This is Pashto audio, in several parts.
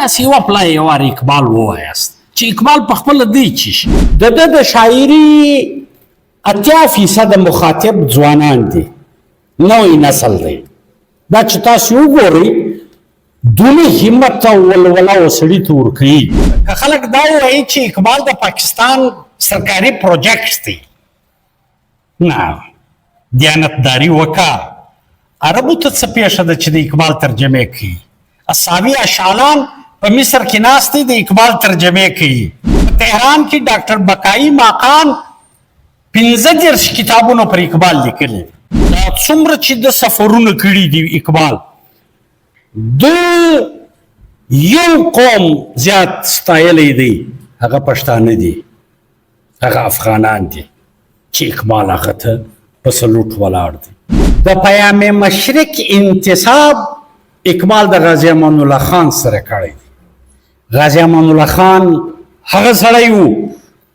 تاسې یوه پله یې وار اقبال ووایاست چې اقبال په خپله دی چې شي د ده د شاعري 80% مخاطب ځوانان دي نوی نسل دی دا چې تاسې وګورئ دونه همت او ولوله و سړي ته ورکوي که خلک دا ووایي چې اقبال د پاکستان سرکاري پروجیکټ دی نه دیانتداري وکړه عربو ته څه پېښه ده چې د اقبال ترجمې کوي اصحابي اشعالان په مصر کې ناست دي د اقبال ترجمې کوي په تهران کې ډاکټر بقایي ماقان 15 کتابونه پر اقبال لیکلي دا څومره چې د سفرونه کړي دي اقبال د یو قوم زیات ستایلی دی هغه پښتانه دي هغه افغانان دي چې اقبال هغه ته په سلوټ ولاړ دي د پیام مشرق انتصاب اقبال د غازی امان الله خان سره کړی دی غازی امان الله خان هغه سړی و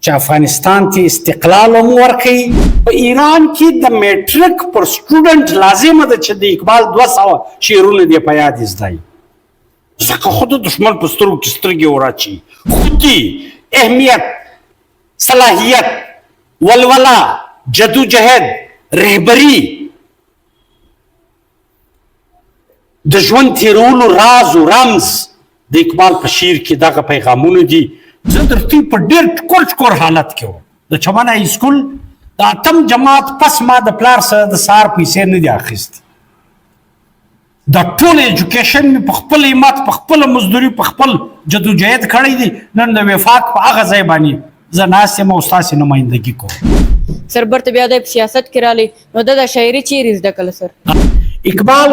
چې افغانستان ته استقلال هم ورکوي په ایران کې د میټرک پر سټوډنټ لازمه ده چې د اقبال 200 شعرونه دې په یاد زده وي ځکه خو د دښمن په سترګو کې سترګې وراچي خودي اهمیت صلاحیت ولوله جدوجهد رهبري د ژوند تیرولو راز و رمز د اقبال په شعر کې دغه پیغامونه دي زه د دوی په ډېر ټکور حالت کې وم د چمن های سکول د 8م جماعت پس ما د پلار سره د سهار پیسې نه دي اخیستې د ټول ایجوکیشن مې په خپل همت په خپله مزدوري په خپل جدوجهد کړی دی نن د وفاق په هغه ځای باندې زه ناست یم او ستاسې نمایندګي کوم سر برته بیا د سیاست کې رالی نو د شاعري چیرې زده کړه سر اقبال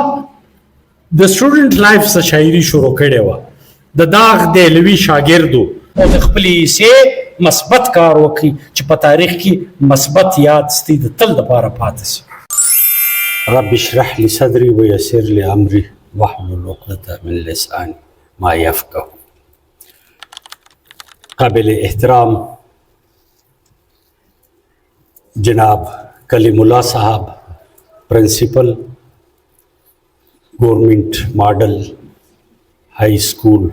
د سټوډنټ لایف څخه شاعري شروع کړې وه د داغ دهلوي شاګردو او د خپلې حصې مثبت کار وکړي چې په تاریخ کې مثبت یاد ستی د تل دپاره پاتې شي رب اشرح لي صدري ويسر لي امري واحلل عقدة من لساني ما يفقه قابل احترام جناب کلیم اللہ صاحب پرنسپل گورنمنٹ ماڈل ہائی اسکول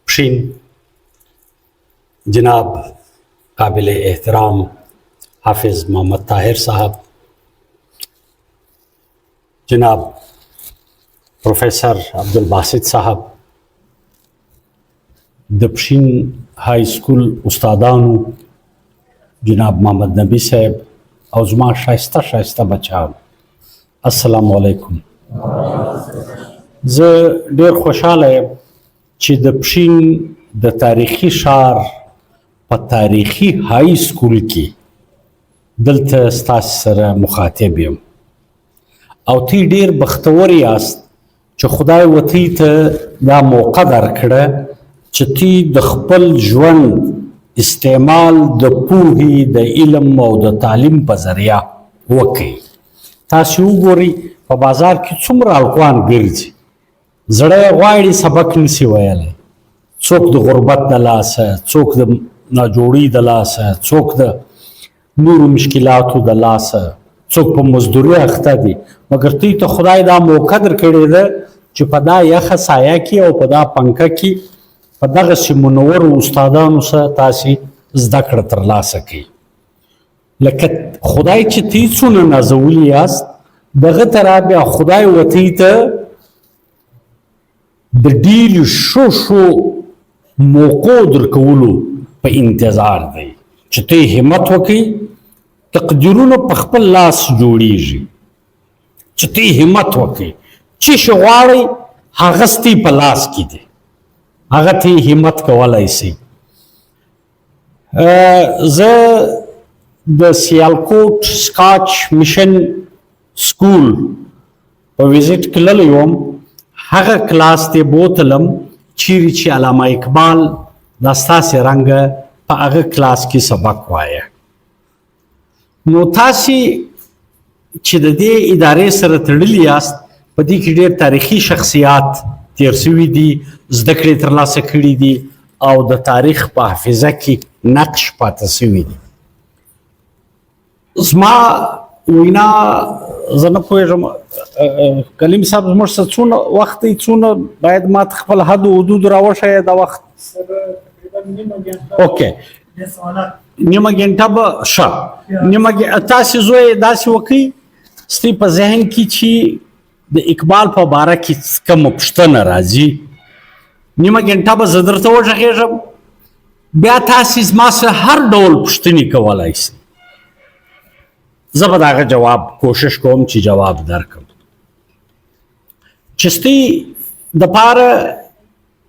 پشین جناب قابل احترام حافظ محمد طاہر صاحب جناب پروفیسر عبدالباسط صاحب د پشین ہائی اسکول استادانو جناب محمد نبی صاحب او زما شایسته بچان السلام علیکم زه ډیر خوشحاله یم چې د پشین د تاریخي ښار په تاریخي های سکول کې دلته ستاسو سره مخاطب یم او تی ډیر بختور یاست چې خدای وتی ته دا موقع درکړه چې تی د خپل ژوند استعمال د پوهې د علم او د تعلیم په ذریعه وکړي تاسو وګورئ په بازار کې څومره الکوان ګرځي زړه یې غواړي سبق نشي ویلی څوک د غربت د لاسه څوک د ناجوړۍ د لاسه څوک د نورو مشکلاتو د لاسه څوک په مزدوري اخته دي مګر دوی ته خدای دا موقع درکړې ده چې په دا یخه سایه کې او په دا پنکه کې په دغسې منورو استادانو سره تاسې زده کړه ترلاسه کوي لکه خدای چې تی څونه نازولی یاست دغه ته را بیا خدای وتی ته د ډېرو ښو موقعو درکولو په انتظار دی چې ته همت وکړي تقدیرونه په خپل لاس جوړیږي چې ته همت وکړي چې څه غواړئ هغه ستی په لاس کې دی هغه ته همت کولی شي زه د سیالکوټ سکاچ مشن سکول په ویزیټ کې تللی وم هغه کلاس ته بوتلم چیرې چې علامه اقبال دا ستاسې رنګه په هغه کلاس کې سبق وایه نو تاسې چې د دې ادارې سره تړلي یاست په دې کې ډېر تاریخي شخصیات تیر شوي دي زده کړې ترلاسه کړي دي او د تاریخ په حافظه کې نقش پاته شوي دي زما وینا زه نه پوهېږم کلیم صاحب زموږ څه څونه وخت دی څونه باید ما ته خپل حد و حدود راوښیې دا وخت اوکې نیمه ګنټه به ښه تاسې زوی داسې وکړئ ستاسې په ذهن کې چې د اقبال په باره کې کومه پوښتنه راځي نیمه ګنټه به زه درته وغږېږم بیا تاسې زما سره هر ډول پوښتنې کولی شئ زه به د هغه جواب کوشش کوم چې جواب درکړم چې ستاسې دپاره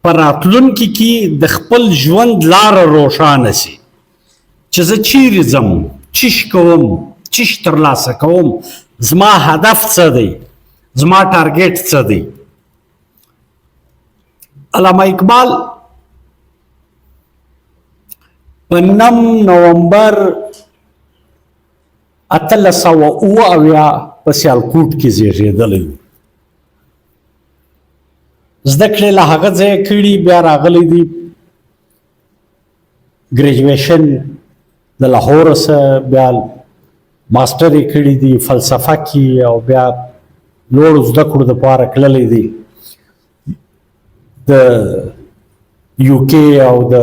په راتلونکي کې د خپل ژوند لاره روښانه شي چې زه چیرې ځم چیش کوم چیش ترلاسه کوم زما هدف څه دی زما ټارګټ څه دی علامه اقبال په 9 نومبر 1879 په سیالکوټ کې زیږېدلی و زده کړې له هغه ځایه کړي بیا راغلی دی ګریجویشن د لاهور څخه بیا ماسټر یې کړي دي فلسفه کې او بیا لوړو زده کړو دپاره تللی دی د یوکې او د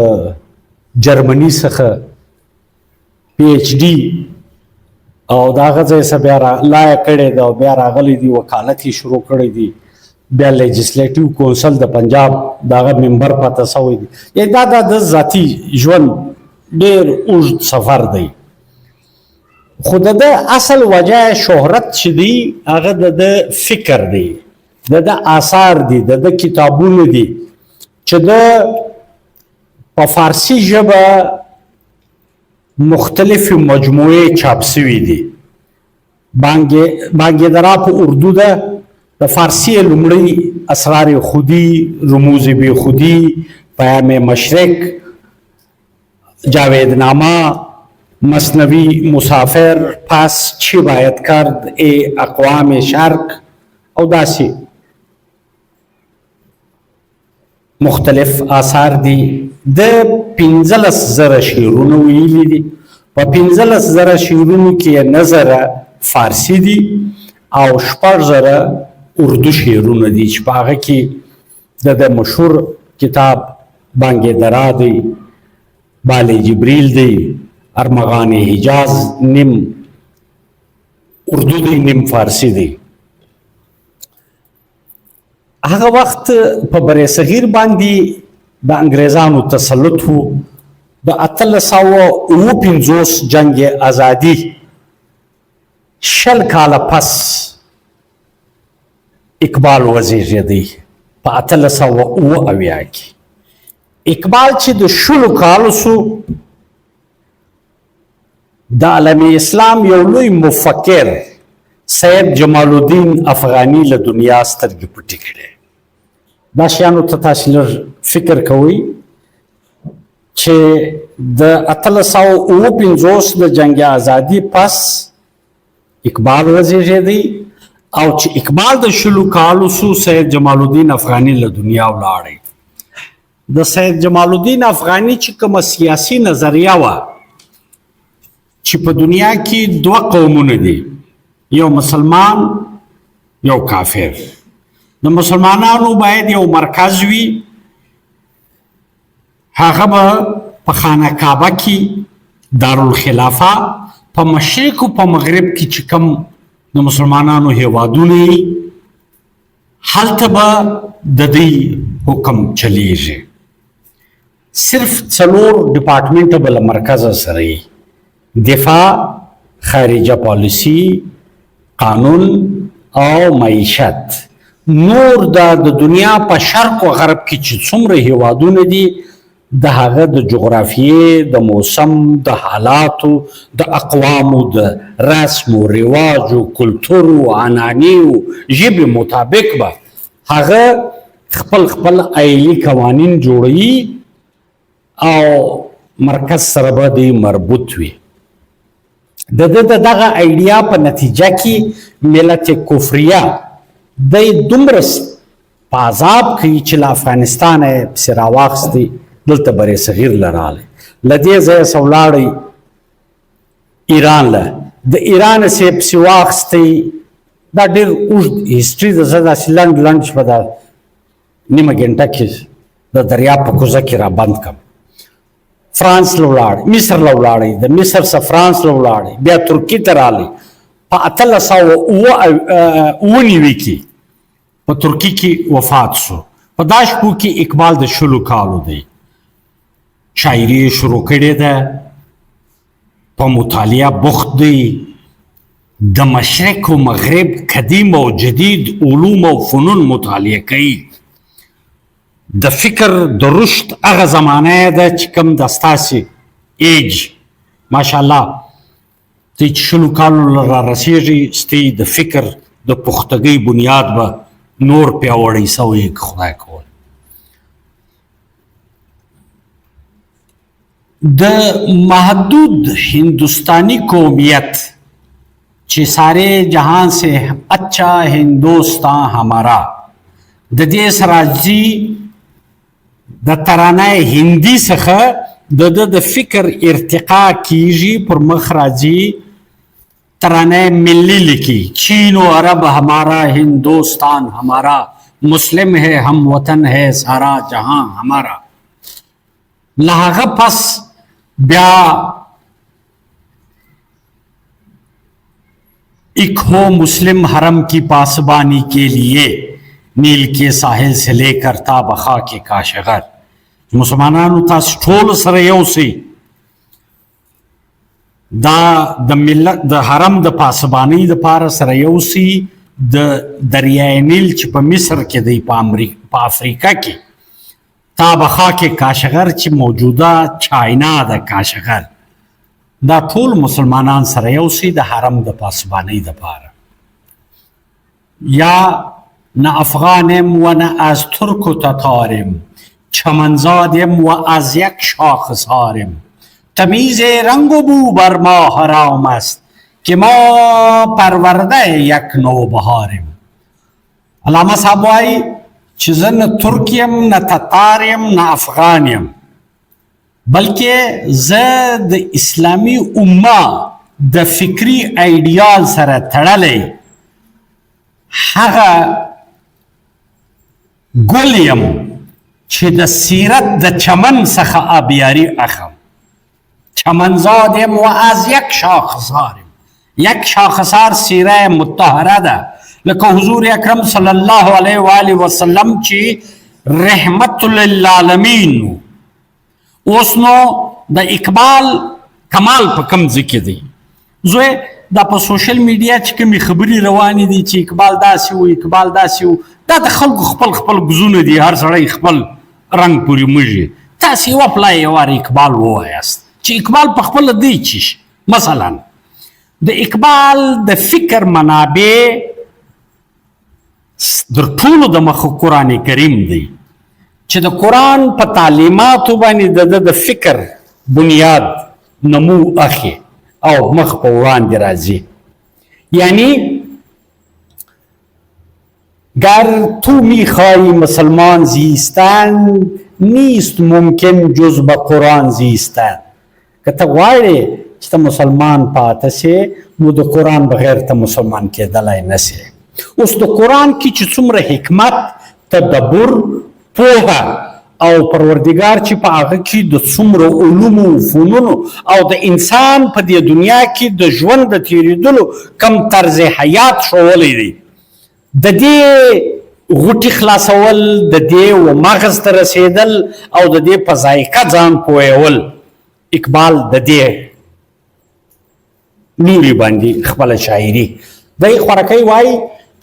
جرمني څخه پی ایچ ډي او د هغه ځای څخه بیا لا یې کړې ده او بیا راغلی دی وکالت یې شروع کړی دی بیا لیجسلیټیو کونسل د پنجاب د هغه ممبر پاته سوی دی یعنې دا د ژوندي ژوند ډېر اوږد سفر دی خو د ده اصل وجه شهرت چې دی هغه د ده فکر دی د ده آثار دي د ده کتابونه دي چې ده په فارسي ژبه مختلفې مجموعې چاپ سوي دي بانګېدرا په اردو ده د فارسي لومړی اسرار خودی رموز بی خودی پیام مشرق جاویدنامه مثنوی مسافر پس چی باید کرد ای اقوام شرق او داسې مختلف آثار دي د 15,000 شعرونه ویلي دي په 15,000 شعرونو کې 9,000 فارسي دي او 6,000 اردو شعرونه دي چې په هغه کې د مشهور کتاب بانګېدرا دی بال جبریل دی ارمغان حجاز نیم اردو دی نیم فارسی دی هغه وخت په بر صغیر باندې د انګریزانو تسلط و د 1859 جنگ ازادي 20 کاله پس اقبال وزیږېدی په 1879 کې اقبال چې د 20 کالو سو د عالم اسلام یو لوی مفکر سید جمال الدین افغانی له دنیا سترګې پټې کړې دا شیانو ته تاسې لږ فکر کوئ چې د 1859 د جنگ ازادي پس اقبال وزیږېدی او چې اقبال د 20 کالو سو سید جمال الدین افغانی له دنیا ولاړی د سید جمال الدین افغانی چې کومه سیاسي نظریه وه چې په دنیا کې 2 قومونه دي یو مسلمان یو کافر د مسلمانانو باید یو مرکز وي هغه به په خانه کعبه کې دارالخلافه په مشرق او په مغرب کې چې کوم د مسلمانانو هیوادونه هلته به د دې حکم چلیږي صرف 4 ډپارټمنټه به له مرکزه سره وي دفاع خارجه پالیسی قانون او معیشت نور د دنیا په شرق او غرب کې چې څومره هیوادونه دي د هغه د جغرافیې د موسم د حالاتو د اقوامو د رسم و رواج و کلتور و عنعنې و ژبې مطابق به هغه خپل آیلي قوانین جوړوي او مرکز سره به دی مربوط وي د دغه ایډیا په نتیجه کې ملت کفریه دی دومره په عذاب کوي چې له افغانستانه یې پسې راواخیستې دلته بر صغیر له راغلی له دې ځایه څخه ولاړی ایران له د ایران صاحب پسې واخیستی. دا ډېر اوږد هسټري ده، زه داسې لنډ چې په دا نیمه ګنټه کې د دریاب په کوزه کې را بند کړم. فرانس له ولاړی، مصر له ولاړی، د مصر څخه فرانس له ولاړی، بیا ترکي ته رالی. په 1899 کې په ترکي کې وفات شو. په دا شپو کې اقبال د 20 کالو دی. شاعري یې شروع کړې ده، په مطالعه بوخت دی، د مشرق و مغرب قدیم او جدید علوم او فنون مطالعه کوي. د فکر د رشد هغه زمانه ده چې کوم د ستاسې ایج ماشاءالله ته چې 20 کالو را رسېږي، ستی د فکر د پختګۍ بنیاد به نور پیاوړی سوی خدای کول. د محدود ہندوستانی قومیت چې سارے جہان سے اچھا ہندوستان ہمارا د دې سره راځي د ترانه هندي څخه د فکر ارتقا کیږي، پر مخ راځي ترانه ملی لیکي. چین و عرب ہمارا ہندوستان ہمارا، مسلم ہے ہم وطن ہے سارا جہاں ہمارا. له هغه پس بیا ایک ہو مسلم حرم کی پاسبانی کے لیے نیل کے ساحل سے لے کر تا بخا کے کاشغر. مسلمانانو تاسو ټول سره یو سئ، دا د ملت د حرم د پاسبانۍ دپاره سره یو سئ. د دریای نیل چې په مصر کې دی، په افریقا کې تا بخا کې کاشغر چې موجوده چاینا د کاشغر، دا ټول مسلمانان سره یو سئ د حرم د پاسبانۍ دپاره. یا نه افغانم و نه از ترک و تتارم، چمنزادم و از یک شاخسارم. تمیز رنگ و بو بر ما حرام است که ما پرورده یک نوبهارم. علامه صاحب وایي چې زه نه ترک یم، نه تتار یم، نه افغان یم، بلکې زه د اسلامي امه د فکري ایډیال سره تړلی هغه ګل یم چې د سیرت د چمن څخه آبیاري اخم. چمنزاد یم و از یک شاخسارم. یک شاخسار سیره مطهره ده، لکه حضور اکرم صلی الله علیه و آله وسلم چې رحمت للعالمین. اوس نو د اقبال کمال په کوم ځای کې دی؟ زه دا په سوشل میډیا چې کومې خبرې روانې دي چې اقبال داسې و، اقبال داسې و، دا د خلکو خپل ګزونه دي، هر سړی خپل رنګ پورې موږي. تاسې یوه پلا یې وار اقبال ووایاست چې اقبال په خپله دی چې مثلا د اقبال د فکر منابع در ټولو د مخه قرآن کریم دی چې د قرآن په تعلیماتو باندې د فکر بنیاد نمو اخی او مخ په وړاندې راځي. یعنی گر تو میخواهی مسلمان زیستن، نیست ممکن جز به قرآن زیستن. که ته غواړې چې ته مسلمان پاته سې، نو د قرآن بغیر ته مسلمان کېدلی نه سې. اوس د قرآن کې چې څومره حکمت، تدبر، پوهه او پروردگار چې په هغه کې د څومره علومو فنونو او د انسان په دې دنیا کې د ژوند د تېرېدلو کم طرز حیات ښوولی دی، د دې غوټې خلاصول، د دې و مغز ته رسېدل او د دې په ذایقه ځان پوهول، اقبال د دې نوري باندې خپله شاعري دی خوارکی وایي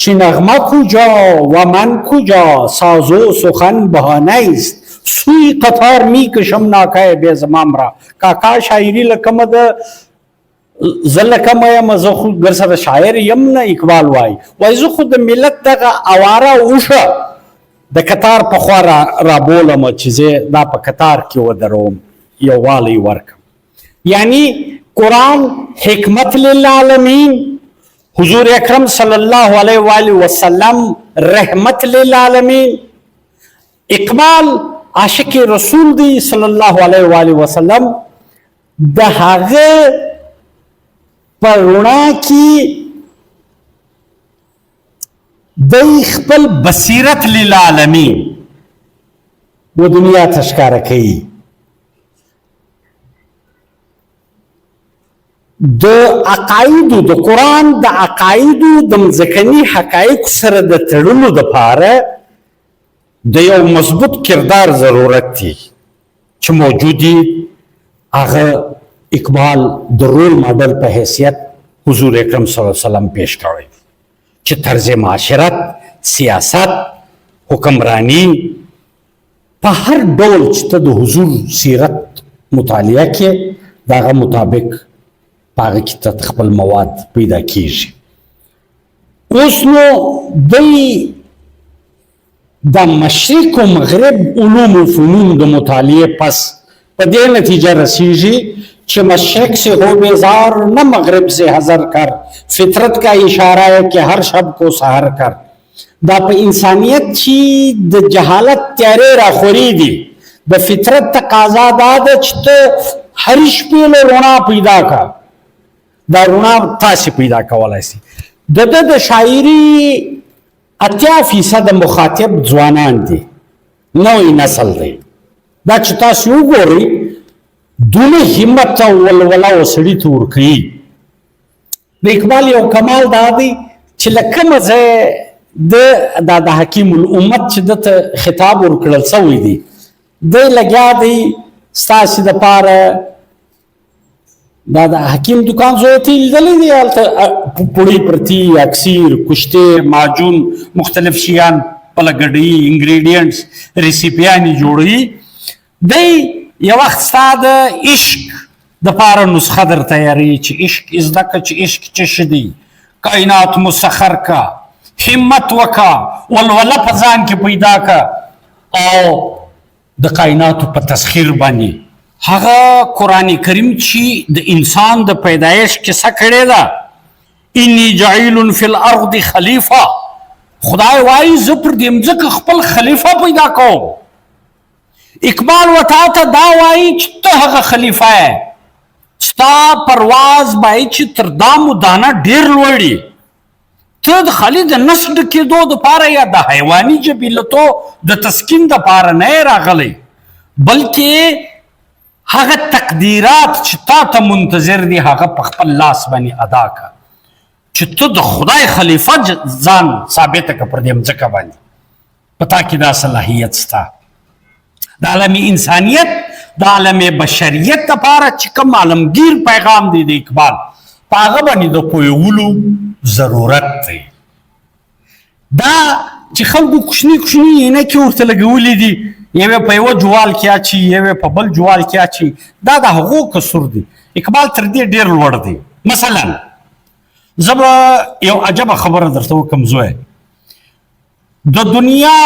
چې نغمه کجا و من کجا، ساز و سخن بهانه است، سوی قطار می کشم ناکه بی زمام را. کاکا شاعری لکمه ده زه لکمه یم، زه خو ګر سره شاعر یم نه. اقبال وایي زه خو د ملت دغه اواره اوښه د قطار په خوا رابولم چې زه دا په قطار کې ودروم، یووالی ورکم. یعنی قرآن حکمت للعالمین، حضور اکرم صلی الله علیه و آله وسلم رحمت للعالمین. اقبال عاشق رسول دی صلی الله علیه و آله وسلم، د هغه په رڼا کې دی خپل بصیرت للعالمین و دنیا ته ښکاره کوي. د عقایدو د قرآن د عقایدو د مځکني حقایقو سره د تړلو دپاره د یو مضبوط کردار ضرورت دی چې موجود دی. هغه اقبال د رول ماډل په حیثیت حضور اکرم صلی الله علیه وسلم پیش کړی چې طرز معاشرت، سیاست، حکمرانی په هر ډول چې ته د حضور سیرت مطالعه کې د هغه مطابق په هغه کې ته خپل مواد پیدا کیږي. اوس نو دوی د مشرق و مغرب علوم و فنون د مطالعه پس په دې نتیجه رسیږي چې مشرق سے ہو بیزار نہ مغرب سے حذر کر، فطرت کا اشارہ ہے کہ ہر شب کو سحر کر. دا په انسانیت چې د جهالت تیارې راخوري دي، د فطرت تقاضا دا ده چې ته هر شپې له رڼا پیدا کا. دا رڼا تاسې پیدا کولی شي. د ده د شاعري 80% مخاطب ځوانان دي، نوی نسل دی. دا چې تاسې وګورئ دونه همت او ولوله و سړي ته ورکوي. د اقبال یو کمال دا دی چې له کومه ځایه د حکیم الامت چې ده ته خطاب ورکړل سوی دی، دی لګیا دی ستاسې دپاره. دا د حکیم دکان زوی ته لیدلی دی، هلته پوړۍ پرتي، اکسیر، کشتې، معجون، مختلف شیان پله ګډوي، انګریډینټس، ریسیپیانې جوړوي. دی یو وخت ستا د عشق دپاره نسخه در تیاروي چې عشق زده کړه چې عشق څه شی دی، کائنات مسخر کا، همت وکا، ولوله په ځان کې پیدا کا او د کائناتو په تسخیر باندې هغه قرآن کریم چې د انسان د پیدایش کیسه کړې ده، انی جعیل فی الارض خلیفه، خدای وایي زه پر دې مځکه خپل خلیفه پیدا کوم. اقبال وتا ته دا وایي چې ته هغه خلیفه یې، ستا پرواز باید چې تر دام و دانه ډېر لوړي. ته د خالي د نسل کېدو دپاره یا د حیواني جبلتو د تسکین دپاره نه یې راغلی، بلکې هغه تقدیرات چې تا ته منتظر دي هغه په خپل لاس باندې ادا که، چې ته د خدای خلیفه ځان ثابته که پر دې مځکه باندې. په تا کې دا صلاحیت ستا. د عالم انسانیت، د عالم بشریت دپاره چې کوم عالمگیر پیغام دی د اقبال، په هغه باندې د پوهېدلو ضرورت دی. دا چې خلکو کوچني کوچني عینکې ورته لګولي دي، یوې په یوه جوال کې اچي، یوې په بل جوال کې اچي، دا د هغو قصور دی. اقبال تر دې ډېر لوړ دی. مثلا زه به یو عجبه خبره درته وکړم زوی، د دنیا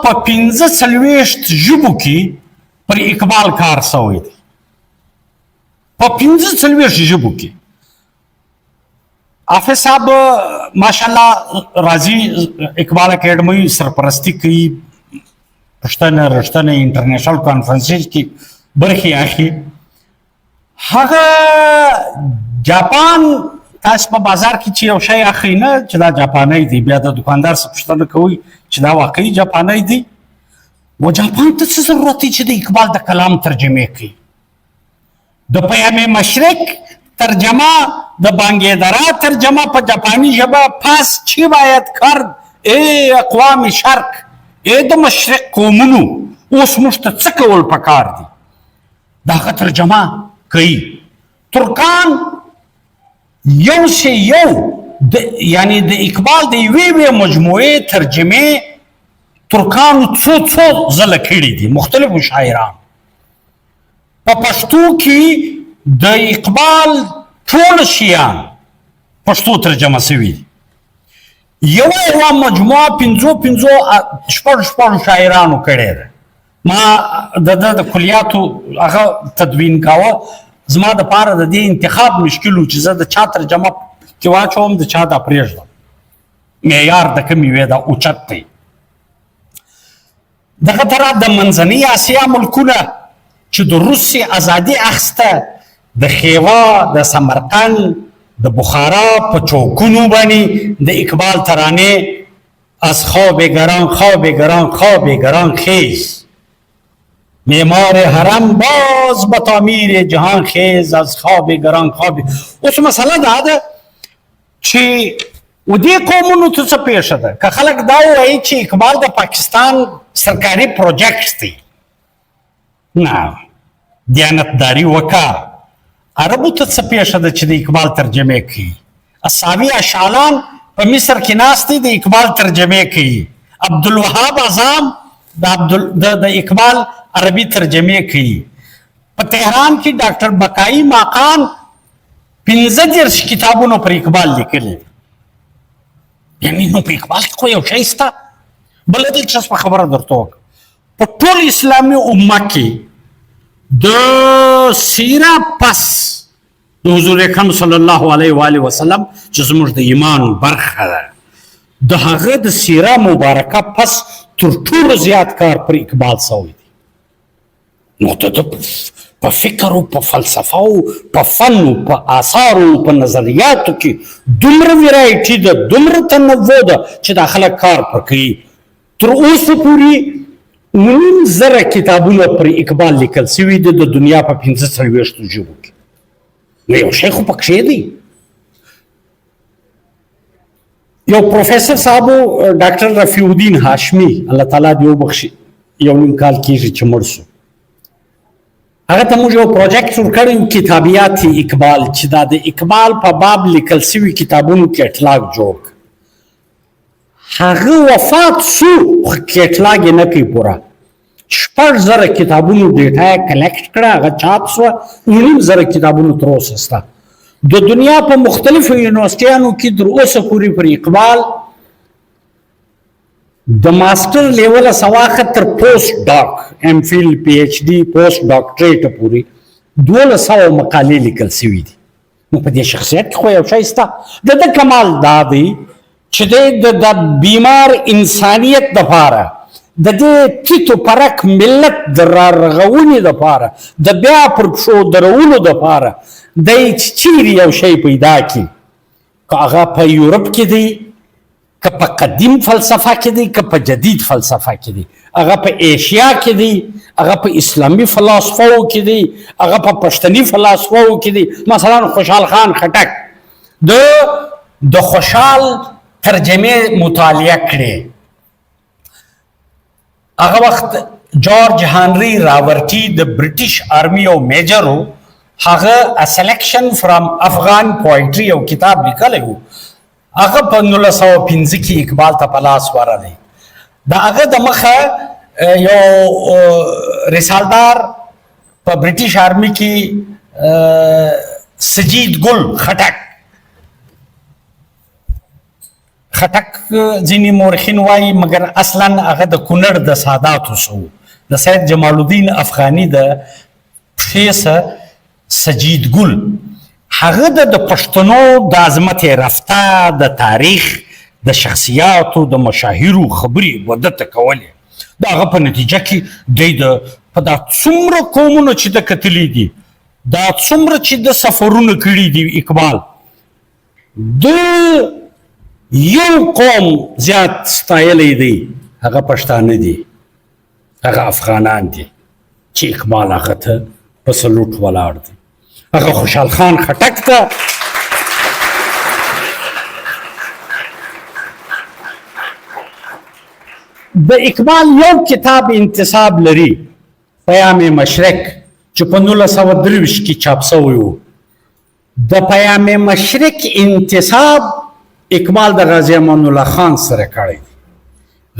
په 45 ژبو کې پر اقبال کار سوی دی. په 45 ژبو کې حافظ صاحب ماشاءالله راځي اقبال اکیډمۍ سرپرستی کوي، پښتنه رښتنه انټرنیشنل کانفرنسز کې برخې اخلي. هغه جاپان تاسو په بازار کې چې یو شی اخلي نه چې دا جاپانی دی، بیا د دکاندار څخه پوښتنه کوئ چې دا واقعي جاپانی دی. و جاپان ته څه ضرورت دی چې د اقبال د کلام ترجمه کوي؟ د پیام مشرق ترجمه، د بانگیدرا ترجمه په جاپانی ژبه، پس چی باید کرد ای اقوام شرق، ای د مشرق قومونو اوس موږ ته څه کول پکار دي؟ د هغه ترجمه کوي. ترکان یو شی یو یعنی د اقبال د یوې مجموعې ترجمې ترکانو څو ځله کړي دي، مختلفو شاعران. په پښتو کې د اقبال ټول شیان پښتو ترجمه شوي دي. یوه مجموعه 5 شاعرانو کړې ده. ما د کلیاتو هغه تدوین کاوه، زما دپاره د دې انتخاب مشکل و چې زه د چا ترجمه کې واچوم، د چا دا پرېږدم. معیار د کومې وې دا اوچت دی. دغه طرف د منځنۍ اسیا ملکونه چې د روسیې ازادي اخیسته، د خیوا، د سمرقند، د بخارا په چوکونو باندې د اقبال ترانه از خواب گران خواب گران خواب گران خیز معمار حرم باز به تعمیر جهان خیز از خواب گران خواب. اوس مسله دا ده چې و دې قومونو ته څه پیښه ده که خلک دا وایي چې اقبال د پاکستان سرکاري پروجیکټ دی نه دیانتداري وکړه. عربو ته څه پیښه ده چې د اقبال ترجمه کوي. اصحابي اشعلان په مصر کې ناست دي د اقبال ترجمه کوي. عبدالوهاب اعظم د اقبال عربي ترجمه کوي. په تهران کې ډاکټر بقایي ماقان 15 کتابونو پر اقبال لیکلي. یعنی نو په اقبال کې خو یو شی شته. بله دلچسپه خبره درته وکړم په ټول اسلامي امت کې د سیره پس د حضور اکرم صلی الله علیه و آله وسلم چې زموږ د ایمان برخه ده د هغه د سیره مبارکه پس تر ټولو زیات کار پر اقبال شوی دی. نو ته په فکر او په فلسفه او په فن او په آثار او په نظریاتو کې دومره ویرایټي ده دومره تنوع ده چې دا خلک کار پر کوي. تر اوسه پورې 19,000 کتابونه پر اقبال لیکل سوي دي د دنیا په 45 ژبو کې. نو یو شی خو پکښې دی. یو پروفیسر صاحب ډاکټر رفیع الدین هاشمي الله تعالی دې وبخښي یو نیم کال کېږي چې مړ شو. هغه ته موږ یو پروجیکټ جوړ کړی کتابیات اقبال چې دا د اقبال په باب لیکل سوي کتابونو کیټلاګ جوړ کړ. هغه وفات شو خو کیټلاګ یې نه کوي پوره. 6,000 کتابونو ډیټا یې کلیکټ کړه هغه چاپ شوه. 9,000 کتابونو تر اوسه شته. د دنیا په مختلفو یونیورسټیانو کې تر اوسه پورې پر اقبال د ماسټر لیول سواخه تر پوسټ ډاک ایم فیل پی ایچ ډي پوسټ ډاکټریټ پورې 1200 مقالې لیکل سوي دي. نو په دې شخصیت کې خو یو شی شته. د کمال دا دی چې د بیمار انسانیت دپاره د دې تیتو پرک ملت د رارغونې دپاره د بیا پر پښو درولو دپاره دی چیرې یو شی پیدا کړي که هغه په یورپ کې دی که په قدیم فلسفه کې دی که په جدید فلسفه کې دی هغه په ایشیا کې دی هغه په اسلامي فلسفو کې دی هغه په پښتني فلسفو کې دی. مثلا خوشحال خان خټک د خوشحال ترجمه مطالعه کړې. هغه وخت جورج هنری راورټي د برټیش آرمي او میجر و. هغه A Selection from Afghan Poetry یو کتاب لیکلی و. هغه په 1905 کې اقبال ته په لاس ورغلی. د هغه د مخه یو رسالدار په برټیش آرمي کې سجید ګل خټک ځینې مورخین وایي مګر اصلا هغه د کونړ د ساداتو سو د سید جمال الدین افغاني د پښې سجید ګل هغه د پښتنو د عظمت رفته د تاریخ د شخصیاتو د مشاهیرو خبرې ودته کولې. د هغه په نتیجه کې دی په دا څومره قومونه چې د کتلي دي دا څومره چې د سفرونه کړي دي اقبال د یو قوم زیات ستایلی دی هغه پښتانه دي هغه افغانان دي چې اقبال هغه ته په سلوټ ولاړ دی. هغه خوشحال خان خټک ته د اقبال یو کتاب انتصاب لري پیام مشرق چې په 1923 کې چاپ شوی و. د پیام مشرق انتصاب اقبال د غازی امان الله خان سره کړی دی.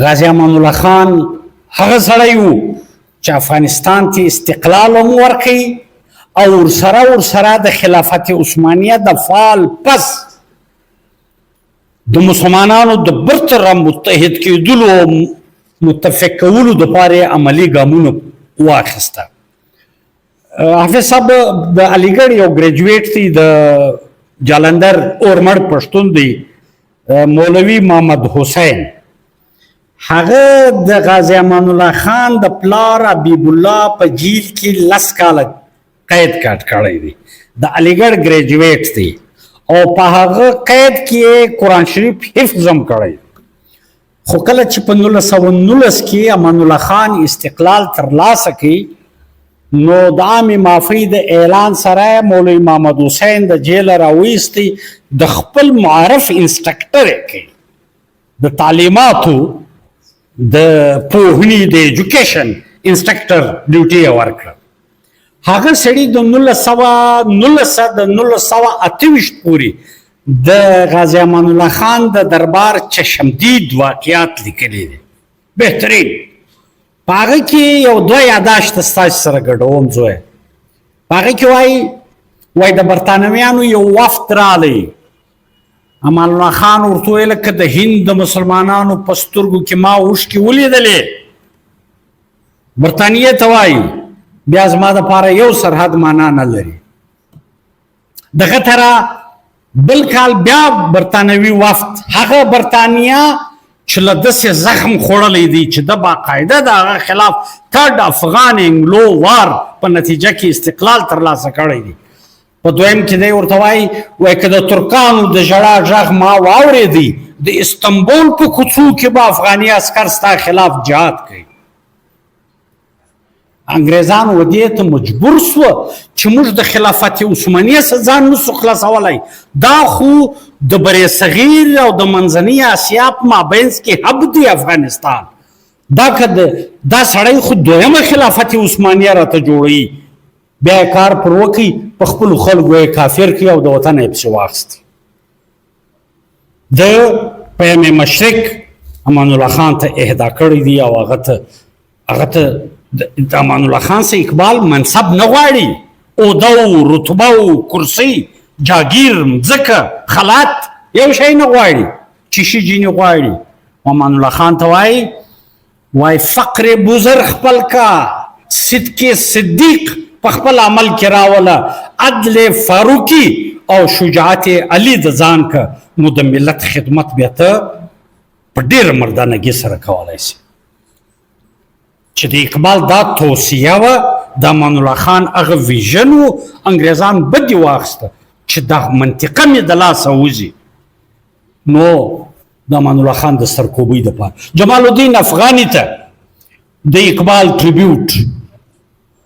غازی امان الله خان هغه سړی و چې افغانستان ته استقلال هم ورکړي او ورسره د خلافت عثمانیه د فال پس د مسلمانانو د برتر متحد کېدلو او متفق کولو دپاره عملي ګامونه واخیسته. حافظ صاحب د علیګړ یو ګریجویټ دی د جالندر اورمړ پښتون دی مولوي محمد حسین هغه د غازی امان الله خان د پلار حبیب الله په جیل کې 10 کاله قید کاټ کړی دی. د علیګړ ګریجویټ دی او په هغه قید کې قرآن شریف حفظ هم کړی. خو کله چې په 1919 کې امان الله خان استقلال ترلاسه کړي نو د عامې معافۍ د اعلان سره مولوي محمد حسین د جیله راویستی د خپل معرف انسټرکټر یې کړي د تعلیماتو د پوهنې د ایجوکیشن انسټرکټر ډیوټي یې ورکړه. هغه سړي د 1928 پورې د غازی امان الله خان د دربار چشمدید واقعات لیکلي دي بهترین. په هغه کې یو دوه یاداشت ستاسو سره ګډوم زوی. په هغه کې وایي د برطانویانو یو وفد راغلی، امان الله خان ورته ویل که د هند د مسلمانانو په سترګو کې ما اوښکې ولیدلې برطانیې ته وایي بیا زما دپاره یو سرحد معنا نه لري. دغه طرح بل کال بیا برطانوي وفد، هغه برطانیه چې له داسې زخم خوړلی دی چې د باقاعده د هغه خلاف ترډ افغان انګلو وار په نتیجه کې استقلال ترلاسه کړی دی. په دویم کې دی ورته وایي که د ترکانو د ژړا غږ ما واورېدی د استنبول په کوڅو کې به افغاني عسکر ستا خلاف جهاد کوي. انګریزان و دې ته مجبور سوه چې موږ د خلافت عثمانیه څخه ځان نسو خلاصولی. دا خو د برې صغیر او د منځنۍ اسیا په مابینځ کې حب دی افغانستان. دا سړی خو دویمه خلافت عثمانیه راته جوړوي، بیا یې کار پر وکړي په خپلو خلکو یې کافر کړي او د وطن یې پسې واخیستي. د پیم مشرق امان الله خان ته اهدا کړی دی او هغه ته د امان الله خان سه اقبال منصب نه غواړي، عهده او رتبه او کرسي جاگیر مځکه خلعت یو شی نه غواړي، چیشي جینې غواړي. امان الله خان ته وایي فقر بزر خپل کا، صدق صدیق په خپل عمل کې راوله، عدل فاروقي او شجاعت علي د ځان که، نو د ملت خدمت بیا ته په ډېره مردانګي سره کولی شي. چې د اقبال دا توصیه وه، د امان الله خان هغه ویژن و، انګریزان بد یې واخیسته چې دا منطقه مې د لاسه وځي. نو د امان الله خان د سرکوبۍ دپاره جمال الدین افغاني ته د اقبال ټریبیوټ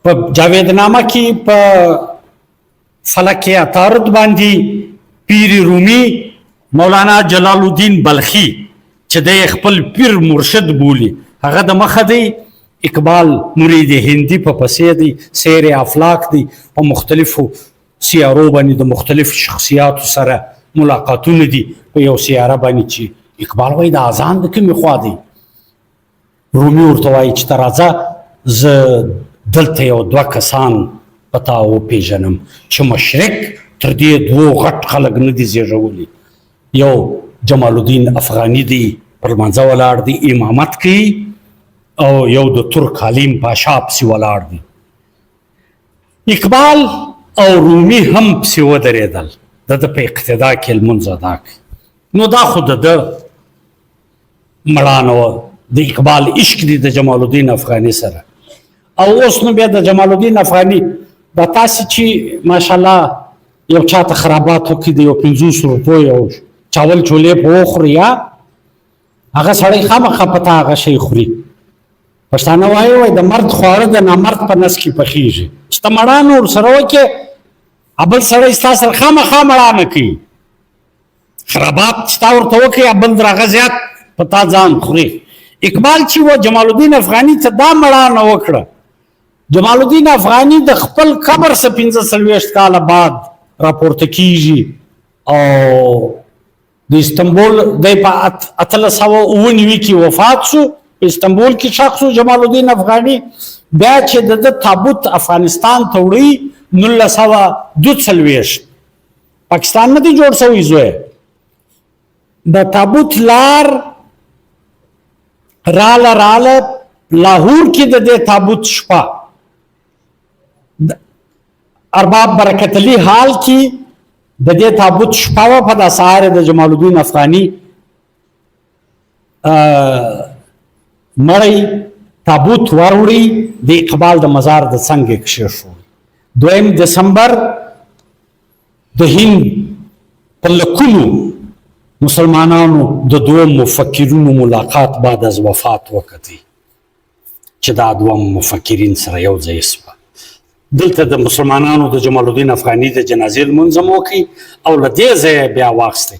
په جاویدنامه کې په فلک عطارد باندې پیر رومي مولانا جلال الدین بلخي چې د خپل پیر مرشد بولي هغه د مخه دی، اقبال مرید هندي په پسې دی، سیر افلاک دی، په مختلفو سیارو باندې د مختلف شخصیاتو سره ملاقاتونه دي. په یو سیاره باندې چې اقبال وایي د اذان د کومې خوا دی، رومي ورته وایي چې ته راځه زه دلته یو دوه کسان په تا وپېژنم چې مشرق تر دې دوو غټ خلک نه دي زېږولي. یو جمال الدین افغاني دی پر منځه ولاړ دی امامت کوي، او یو د ترک حلیم پاشا پسې ولاړ دی. اقبال او رومي هم پسې ودرېدل، د ده په اقتدا کې لمونځ ادا کړي. نو دا خو د ده مړانه وه، د اقبال عشق دی د جمال الدین افغاني سره. او اوس نو بیا د جمال الدین افغاني دا تاسې چې ماشاءالله یو چاته خرابات وکړي د یو 50 روپو یو چاول چولې په وخوري، یا هغه سړی خامخا په تا هغه شی خوري. پښتانه وایي د مرد خواړه د نامرد په نس کې پخېږي. چې ته مړانه ورسره وکړې بل سړی ستا سره خامخا مړانه کوي. خرابات چې تا ورته وکړې بل در هغه زیات په تا ځان خوري. اقبال چې و جمال الدین افغاني ته دا مړانه وکړه، جمال الدین افغاني د خپل قبر څخه 45 کاله بعد راپورته کیږي او د استنبول دی په 1899 کې وفات شو. په استنبول کې ښخ شو جمال الدین افغاني. بیا چې د تابوت افغانستان ته وړي 1942 پاکستان نه دی جوړ شوی زوی. د تابوت لار راله لاهور کې د دې تابوت شپه ارباب برکت علي حال کې د دې تابوت شپه وه. په دا سهار د جمال الدین افغاني مړی تابوت وروړي د اقبال د مزار د څنګ کښېښود. 2 دسمبر د هند په لکونو مسلمانانو د دوه مفکرینو ملاقات بعد از وفات وکړي چې دا دوه مفکرین سره یو ځای شوه. دلته د مسلمانانو د جمال الدین افغاني د جنازې لمونځ هم وکړي او له دې ځایه بیا واخیستی.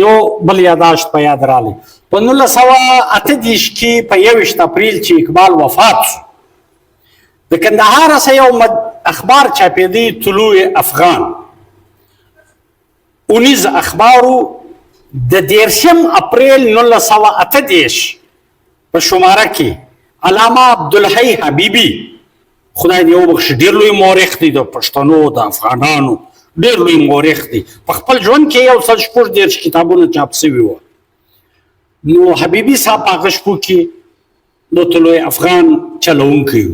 یو بل یاداشت په یاد راغلی، په 1938 کې په 21 اپریل چې اقبال وفات شو، د کندهار څخه یو اخبار چاپېدی طلوع افغان 19 اخبارو د 10 اپریل 1938 په شماره کې علامه عبدالحی حبیبي خدای دې وبخښي ډېر لوی مورخ دی د پښتنو د افغانانو ډېر لوی مورخ دی، په خپل ژوند کې یو سل شپږ دېرش کتابونه چاپ سوي وو. نو حبیبي صاحب په هغه شپو کې د طلوع افغان چلونکی و.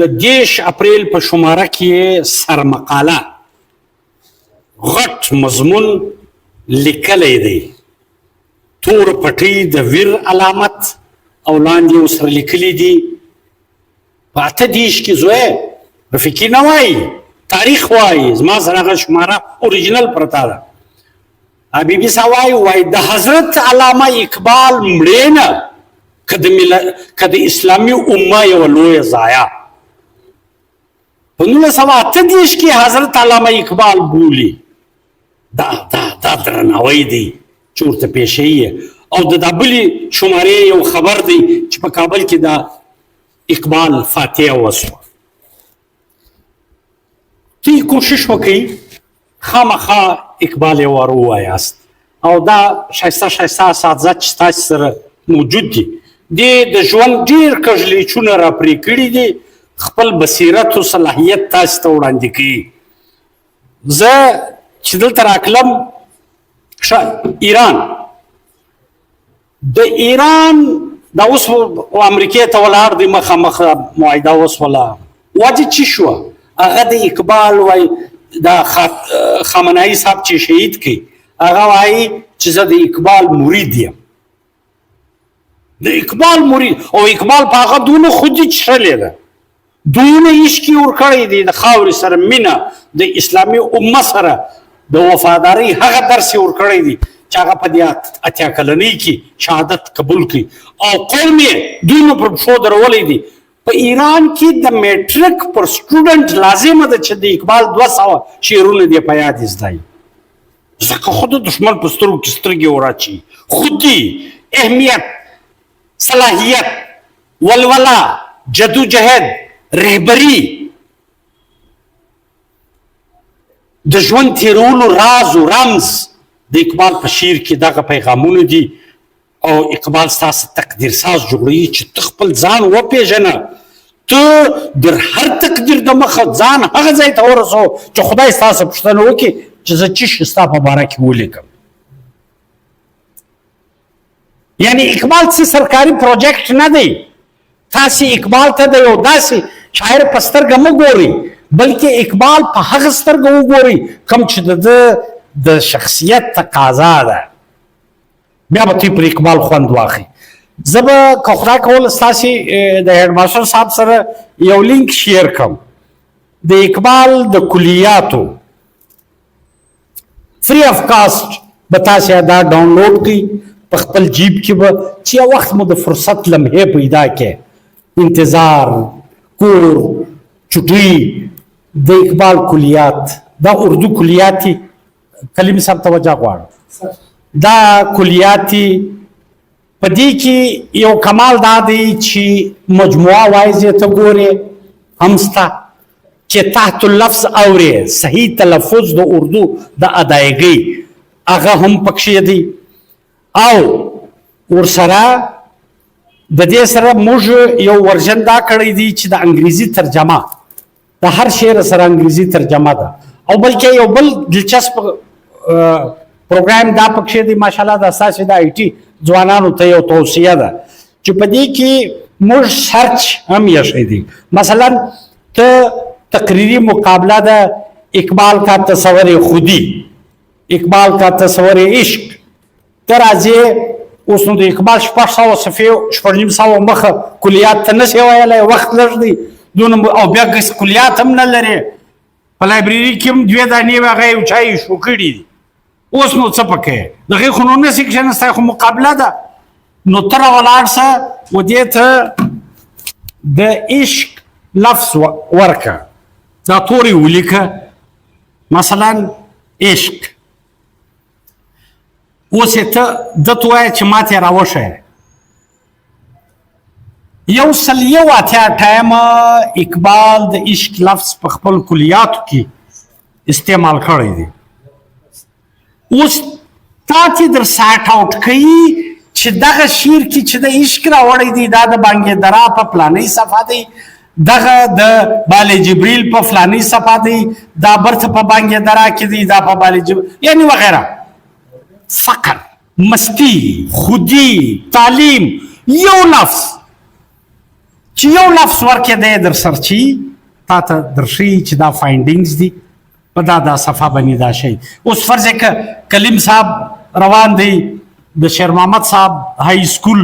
د 10 اپریل په شماره کې سرمقاله غټ مضمون لیکلی دی، تور پټۍ د ویر علامت او لاندې ورسره لیکلي دي په 38 کې زوی رفیقي نه وایي، تاریخ وایي، زما سره هغه شماره اوریجنل پرته ده. حبیبي صاحب وایي د حضرت علامه اقبال مړې نه که د اسلامي امه یوه لویه ضایع. په 1938 کې حضرت علامه اقبال بولي، دا درناوی دی چې ورته پیښوي. او د دا بلې شمارې یو خبر دی چې په کابل کې د اقبال فاتحه وسوه. تی کوشش وکړئ خامخا اقبال یې ور ووایاست او دا ښایسته ښایسته اساتذه چې ستاسې سره موجود دي دې د ژوند ډېر کږلیچونه را پرې کړي دي، خپل بصیرت او صلاحیت تاسې ته وړاندې کوي. زه چې دلته راتلم ایران، د ایران دا اوس امریکې ته ولاړ دی، مخامخ معاهده وسوله. واجب چی شوه؟ هغه د اقبال وایي دا خامنه‌ای صاحب چې شهید کړي هغه وایي چې زه د اقبال مرید یم، د اقبال مرید. او اقبال په هغه دونه خودي چښلې ده، دونه عشق یې ورکړی دی د خاورې سره مینه، د اسلامي امه سره د وفادارۍ هغه درس یې ورکړی دی چې هغه په دې 80 کلنۍ کې شهادت قبول کړي او قوم یې دونه پر پښو درولی دی. په ایران کې د میټرک پر سټوډنټ لازمه ده چې د اقبال 200 شعرونه دې په یاد زده وي، ځکه خو د دښمن په سترګو کې سترګې وراچي. خودي، اهمیت، صلاحیت، ولوله، جدوجهد، رهبري، د ژوند تیرولو راز و رمز د اقبال په شعر کې دغه پیغامونه دي. او اقبال ستاسو تقدیر ساز جوړوي چې ته خپل ځان وپېژنه، ته د هر تقدیر د مخه ځان هغه ځای ته ورسو چې خدای ستاسو پوښتنه وکړي چې زه څه شی ستا په باره کې ولیکم. یعنی اقبال څه سرکاري پروجیکټ نه دی، تاسې اقبال ته د یو داسې شاعر په سترګه مه ګورئ، بلکې اقبال په هغه سترګه وګورئ کوم چې د ده د شخصیت تقاضا ده، بیا به دوی پر اقبال خوند واخلي. زه به که خدای کول ستاسې د هیډ ماسټر صاحب سره یو لینک شیر کړم د اقبال د کلیاتو فری اف کاسټ، به تاسې دا ډاونلوډ کړئ په خپل جیب کې به چې یو وخت مو د فرصت لمحې پیدا کړې، انتظار، کور، چټۍ، د اقبال کلیات، دا اردو کلیاتی کلیم صاحب توجه غواړم، دا کلیاتی په دې کې یو کمال دا دی چې مجموعه وایز ته ګورې هم سته چې تحت اللفظ اورې صحیح تلفظ د اردو د ادایګۍ هغه هم پکښې دی. او ورسره د دې سره موږ یو ورژن دا کړی دی چې د انګریزي ترجمه د هر شعر سره انګریزي ترجمه ده، او بلکې یو بل دلچسپ پروګرام دا پکښې دی ماشاءالله د ستاسې د آی ټي ځوانانو ته یو توصیه ده چې په دې کې موږ سرچ هم یې دی. مثلا ته تقریری مقابله ده اقبال کا تصور خودی، اقبال کا تصور عشق، ته راځې اوس نو د اقبال 600 صفحې 650 مخه کلیات ته نشې ویلی، وخت لږ دی دونه، او بیا کلیات هم نه لرې، په لایبرري کې هم 2 دانې هغه یو چا ایشو کړي دي، اوس نو څه پکې دغه خو نو نه سیکشن ستا خو مقابله ده نو ته راولاړ شه و دې ته د عشق لفظ ورکه دا تورې ولیکه مثلا عشق اوس یې ته ده ته ووایه چې ما ته یې راوښیه یو سل یو اتیا ټایمه اقبال د عشق لفظ په خپل کلیاتو کې استعمال کړی دی اوس تا چې در ساټ آوټ کوي چې دغه شعر کې چې د عشق راوړی دی دا د بانګې درا په فلانۍ صفحه دی دغه د بال جبریل په فلانۍ صفحه دی دا برث په بانګې درا کې دی دا په بال جبریل یعنی وغیره فقر مستی خودی تعلیم یو لفظ چې یو لفظ ورکې دی در سرچي تا ته درښیي چې دا فایندینګز دي په دا صفحه باندې دا شی اوس فرض که کلیم صاحب روان دی د شیر محمد صاحب های سکول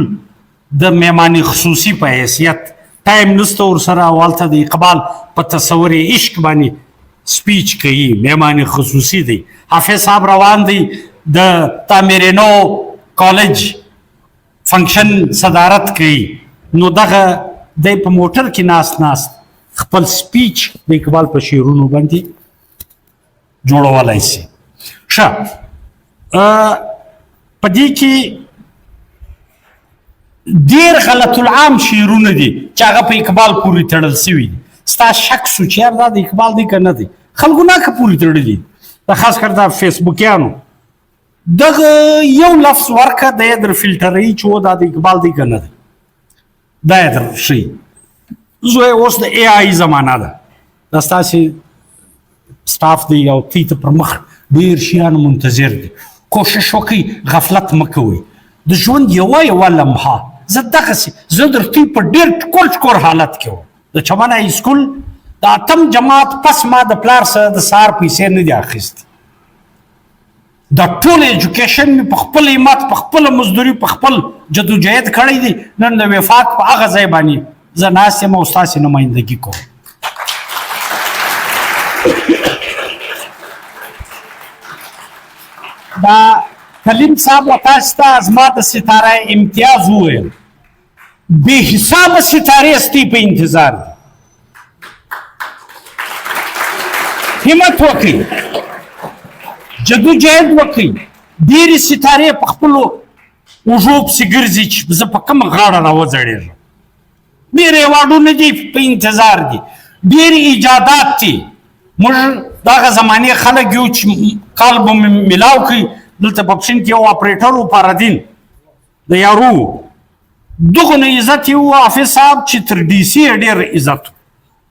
د مهماني خصوصي په حیثیت ټایم نسته ورسره والته د اقبال په تصور عشق باندې سپیچ کوي مهماني خصوصي دی حافظ صاحب روان دی د تعمیر نو کالج فنکشن صدارت کوي نو دغه دی په موټر کې ناست خپل سپیچ د اقبال په شعرونو باندې جوړولی سي ښه په دې کې ډېر غلط العام شعرونه دي چې هغه په اقبال پورې تړل سوي دي ستا شک سو چې یار دا د اقبال دی که نه دی خلکو نه که پورې تړلي دا خاص کر دا فیسبوکیانو دغه یو لفظ ورکه دی یې در فلټروي چې و دا د اقبال دی که نه دی دا یې در ښیي زه اوس د اے آی زمانه ده دا ستاسې سټاف دی او تی ته پر مخ ډېر شیان منتظر دي کوشش وکړئ غفلت مه کوئ د ژوند یوه لمحه زه دغسې زه در تی په ډېر ټکور حالت کې وم د چمن های سکول د اتم جماعت پس ما د پلار سره د سهار پیسې نه دي اخیستې دا ټول ایجوکیشن مې په خپل همت په خپله مزدوري په خپل جدوجهد کړی دی نن د وفاق په هغه ځای باندې زه ناست یم او ستاسې نمایندګي کوم دا کلیم صاحب و تاسو ته زما د ستاره امتیاز وویل بې حسابه ستارې ستی په انتظار دي همت وکړئ جدوجهد وکړئ ډېرې ستارې په خپلو اوږو پسې ګرځي چې زه په کومه غاړه راوځړېږم ډېر ایوارډونه دي په انتظار دي ډېر ایجادات دي موږ دغه زمانې خلک یو چې کال به مې ملاو کړي دلته په پښین کې یو اپریټر و پارادین د یارو دغه نه عزت یې و حافظ صاحب چې تر ډي سي یې ډېر عزت و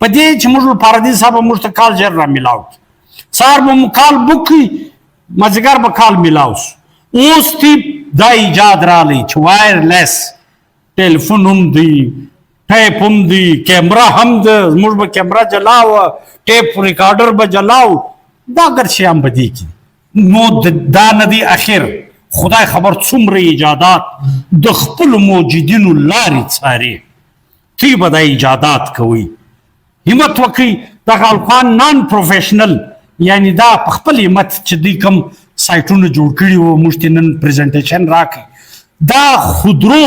په دې چې موږ پارادین صاحب به موږ ته کال ژر را ملاو کړي سهار به مو کال بک کړي مازدیګر به کال ملاو سو اوس تی دا ایجاد رالی چې وایرلیس ټلیفون هم دی ټیپ هم دی کیمرا هم ده زموږ به کیمرا جلاوه ټیپ ریکارډر به جلاو دا ګر شیان به دې کې نو دا نه دی اخر خدای خبر څومره ایجادات د خپلو موجودینو لارې څاري تی به دا ایجادات کوي همت وکړئ دغه الفان نان پروفیشنل یعنی دا په خپل همت چې دوی کوم سایټونه جوړ کړي وو موږ ته نن پریزنټیشن راکړي دا خودرو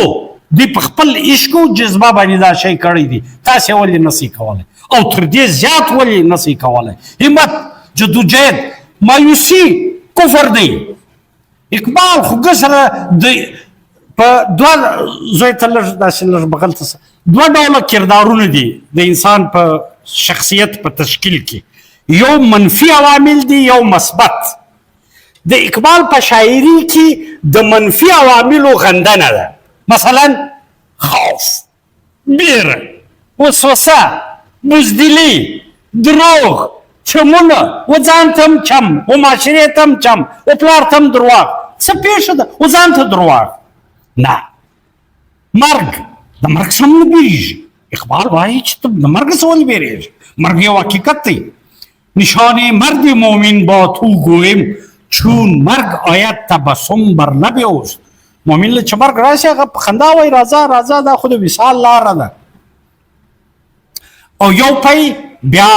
دوی په خپل عشق او جذبه باندې دا شی کړی دي تاسې ولې نسئ کولی او تر دې زیات ولې نسئ کولی همت جدوجهد مایوسي کفر دی اقبال خو سره د په دوه زوی ته لږ داسې لږ بغل ته دوه ډوله کردارونه دي د انسان په شخصیت په تشکیل کې یو منفي عوامل دي یو مثبت د اقبال په شاعري کې د منفي عواملو غندنه ده مثلا خوف بیره وسوسه بزدلي دروغ چمونه و ځان ته هم چم و معاشرې ته هم چم و پلار ته هم درواغ څه پېښه ده و ځان ته درواغ نه مرګ د مرګ څخه نه بیریږي اقبال وایي چې ته د مرګ څخه ولې بیریږي مرګ یو حقیقت دی نشان مرد مومن با تو گویم چون مرگ آید تبسم بر لب اوست مومن له چې مرګ راشي هغه په خندا وایي راځه راځه دا خو د وصال لاره ده او یو پای بیا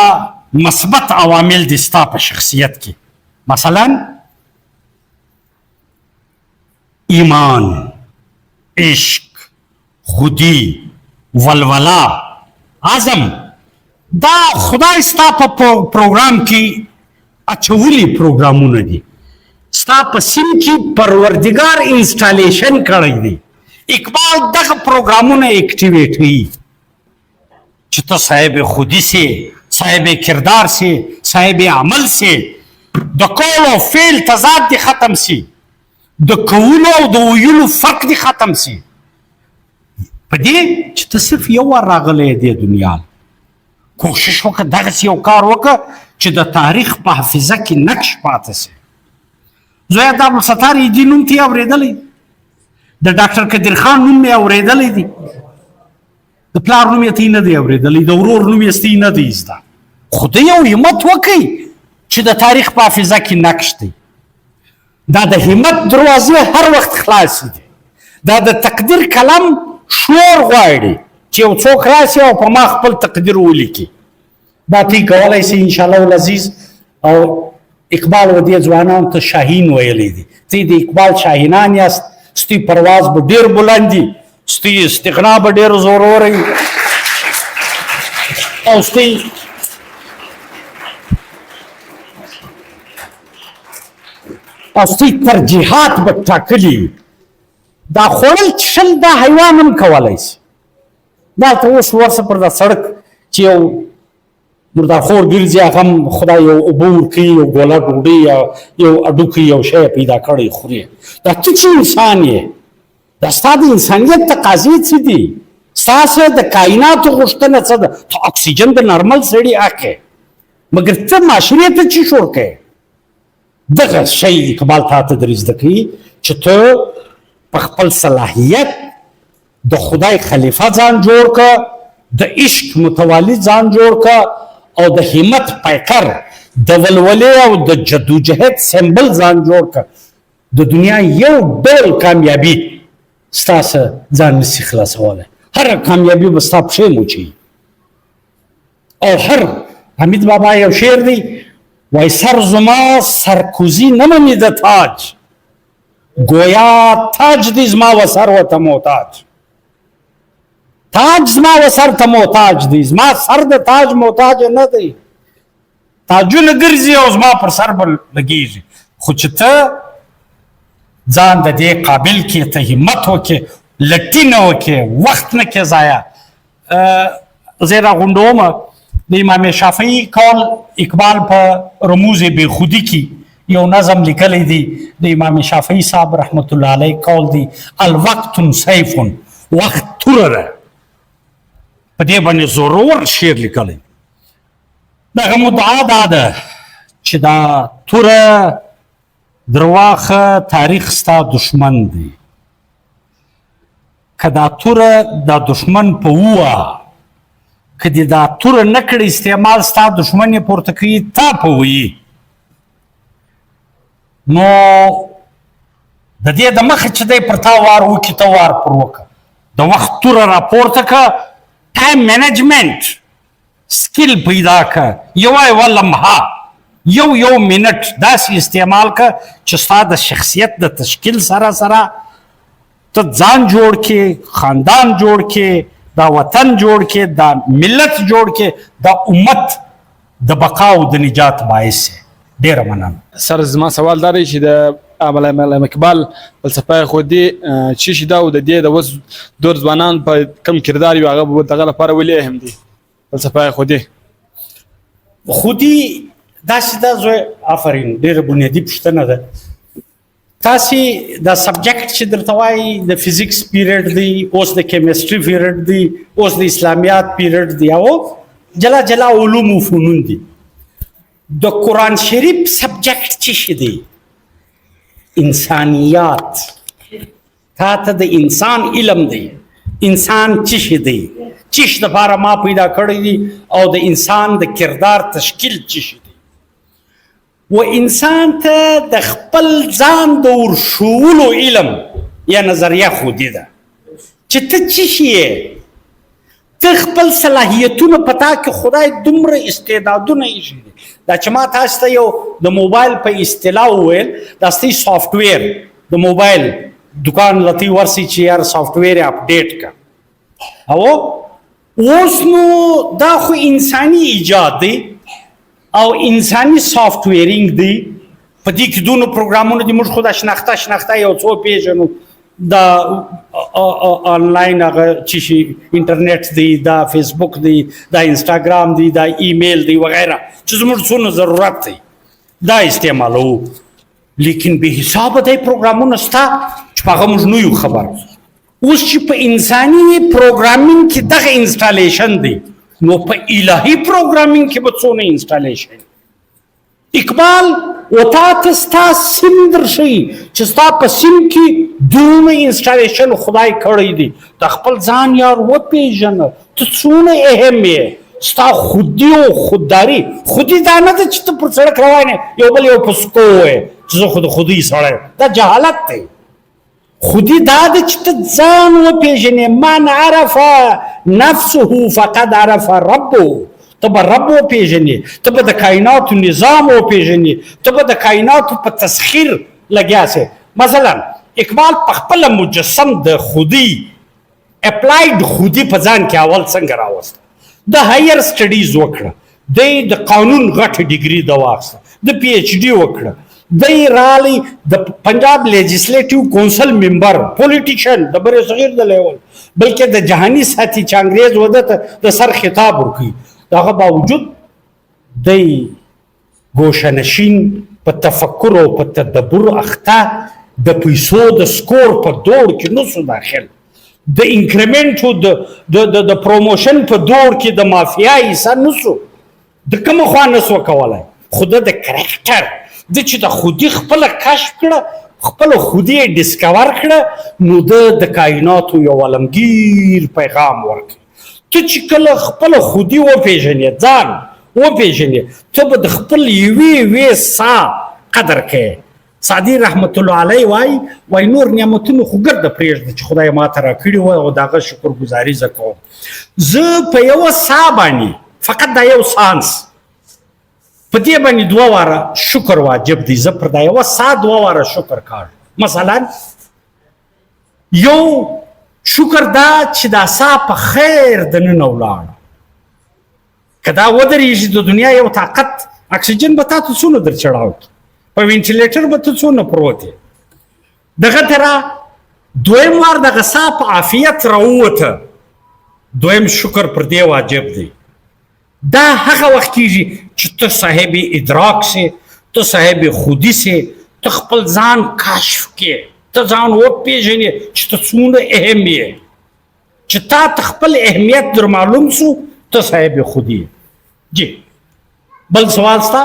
مثبت عوامل دي ستا په شخصیت کې مثلا ایمان، عشق، خودی، ولولا، عزم، دا خدای ستا په پروګرام کې اچولي پروګرامونه دي. ستا په سیم کې پروردګار انسټالیشن کړی دی. اقبال دغه پروګرامونه اکټیویټ کوي چې ته صاحب خودی سي، صاحب کردار سي، صاحب عمل سي، د قول او فعل تضاد دي ختم سي، د کولو او د ویلو فرق دي ختم سي. په دې چې ته صرف یو وار راغلی دې دنیا کوشش وکړه دغسې یو کار وکړه چې د تاریخ په حافظه کې نقش پاتې سي. زوی د عبدالستار ایدي نوم ته یې اورېدلی، د ډاکټر قدیر خان نوم مې اورېدلی دی، د پلار نوم یې ته نه دی اورېدلی، د ورور نوم یې ته نه دی زده. خو ته یو همت وکړئ چې د تاریخ په حافظه کې نقش دی. دا د همت دروازې هر وخت خلاصې دي. دا د تقدیر کلم شور غواړي چې یو څوک راسي او په ما خپل تقدیر ولیکي. دا تی کولی سي انشاءالله العزیز. او اقبال و دې ځوانانو ته شاهین ویلی دي. تی د اقبال شاهینان یاست. ستی پرواز به ډېر بلند وي، ستی استغنا به ډېر زوروره وي، او ستی ترجیحات به ټاکلي وي. دا خوړل څښل دا حیوان هم کولی شي. دلته اوس ورسه پر دا سړک چې یو مردارخور ګرځي، هغه هم خدای یو اوبه ورکوي، یو ګوله ډوډۍ یا یو اډوکی یو شی پیدا کړی خوري. دا ته چې انسان یې، دا ستا د انسانیت تقاضې څه دي؟ ستاسې د کائناتو غوښتنه څه ده؟ ته اکسیجن د نارمل سړي اخلې، مګر ته معاشرې ته څه شور کوې؟ دغه شی اقبال تا ته در زده کوي چې ته په خپل صلاحیت د خدای خلیفه ځان جوړ که، د عشق متوالي ځان جوړ که، او د همت پیکر، د ولولې او د جدوجهد سمبل ځان جوړ که. د دنیا یو ډول کامیابي ستاسو ځان نشي خلاصولی. هر کامیابي به ستا پښې موچوي. او هر حمید بابا یو شعر دی وای سر زما سرکوزی نمانی د تاج، گویا تاج دی زما و سر و ته محتاج. تاج زما و سر ته محتاج دی، زما سر د تاج محتاج نه دی. تاجونه ګرځي او زما پر سر به لګېږي. خو چې ته ځان د دې قابل کې، ته همت وکړې، لټینه وکړې، وخت نه کې ضایع. زه یې راغونډومه د امام شافعي قول اقبال په رموز بېخودي کې یو نظم لیکلی دی. د امام شافعي صاحب رحمت الله علیه قول دی الوقت سیف، وخت توره ده. په دې باندې زورور شعر لیکلی. دغه مدعا دا ده چې دا توره درواخه تاریخ ستا دشمن دی. که دا توره دا دشمن په ووه، که دې دا توره نه کړې استعمال ستا دشمن یې پورته کوي تا په ویي، نو د دې د مخه چې دی پر تا وار وکړي ته وار پر وکړه. د وخت توره راپورته که، ټایم منیجمنټ سکل پیدا که، یوه لمحه، یو منټ داسې استعمال که چې ستا د شخصیت د تشکیل سره سره ته ځان جوړ کې، خاندان جوړ کې، دا وطن جوړ کې، دا ملت جوړ کې، دا امت د بقا او د نجات باعث دی. ډېره مننه. سر زما سوال دا دی چې د علامه اقبال فلسفه خودي چې شي دا او د دې د اوس دور ځوانان په کم کردار یو هغه دغه لپاره ولې اهم دي فلسفه خودي؟ خودي داسې دا زوی آفرین ډېره بنیادي پوښتنه ده. تاسې دا سبجیکټ چې درته وایي د فزیکس پیریډ دی، اوس د کیمستري پیریډ دی، اوس د اسلامیات پیریډ دی، او جلا جلا علوم و فنون دي. د قرآن شریف سبجیکټ څه شي دی؟ انسانیات. تا ته د انسان علم دی. انسان څه شي دی؟ څه شي دپاره ما پیدا کړی دی؟ او د انسان د کردار تشکیل څه شي دی؟ و انسان ته د خپل ځان د ورښولو علم یا نظریه خودي ده چې ته څه شي یې. ته خپل صلاحیتونه په تا کې خدای دومره استعدادونه ایښي دي. دا چې ما تاسو ته یو د موبایل په اصطلاح وویل، دا ستاسې سافټویر د موبایل دکان لتی ورسی چې یار سافټویر اپډیټ کا او اوس نو دا خو انساني ایجاد دی او انساني سافټویرینګ دی په دې کې دونو پروګرامونو دي موږ خو دا شناخته یو څو پیژنو دا آنلاین هغه چې شي انټرنیټ دی دا فیسبوک دی دا انسټاګرام دی دا ایمیل دی وغیرہ چې زموږ څونه ضرورت دی دا استعمالو لیکن به حساب دی پروګرامونه ستا چې په هغه موږ نه یو خبر اوس چې په انساني پروګرامینګ کې دغه انسټالیشن دی نو په الهي پروګرامینګ کې به څونه انسټالیشن اقبال و تا ته ستا سیم درشي چې ستا په سیم کې دومره انسټالیشن خدای کړی دی د خپل ځان یار وپېژنه ته څونه اهم یې ستا خودي او خودداري خودي دا نه ده چې ته پر سړک روان یې یو بل یو پسکو وایې چې زه خو د خودي سړی دا جهالت دی خودي دا ده چې ته ځان وپېژنې من عرف نفسه فقد عرف ربه ته به رب وپېژنې ته به د کائناتو نظام وپېژنې ته به د کائناتو په تسخیر لګیا سې مثلا اقبال په خپله مجسم د خودي اپلایډ خودي په ځان کې اول څنګه راوسته د هایر سټډیز وکړه دی د قانون غټه ډیګري د واخیسته د پی ایچ ډي وکړه دی رالی د پنجاب لیجسلیټیو کونسل ممبر پولیټیشن د بر صغیر د لیول بلکې د جهاني ساتي چې انګریز وده ته د سر خطاب ورکوي دغه باوجود دی ګوشهنشین په تفکر او په تدبر اخته د پیسو د سکور په دوړ کې نسو داخل د انکریمنټ او د پروموشن په دوړ کې د مافیا حصه نسو د کوم خوا نسو کولای خود د کرکټر د چې د خودي خپل کشف کړه خپل خودي ډیسکور کړه نو د کائناتو یو عالمگیر پیغام ورکړي ته چې کله خپل خودي وپېژنې ځان وپېژنې ته به د خپل یوې سا قدر کوې سعدي رحمت الله علیه وایي نور نعمتونو خو ګرده پرېږده چې خدای ماته راکړي وای او د هغه شکرګزاري زه کوم زه په یوه سا باندې فقط دا یو سانس په دې باندې 2 واره شکر واجب دی زه پر دا یوه سا 2 واره شکر کار مثلا یو شکر دا چې دا سا په خیر دننه ولاړه که دا ودرېږي د دنیا یو طاقت اکسیجن به تا ته څونه در چړاو په وینټیلیټر به ته څونه پروت یې دغه طرح دویم وار دغه سا په عافیت راووته دویم شکر پر دې واجب دی دا هغه وخت کېږي چې ته صاحب ادراک سې ته صاحب خودي سې ته خپل ځان کشف کې ته ځان وپېژنې چې ته څومره اهم یې چې تا ته خپل اهمیت در معلوم سو ته صاحب خودي جی بل سوال ستا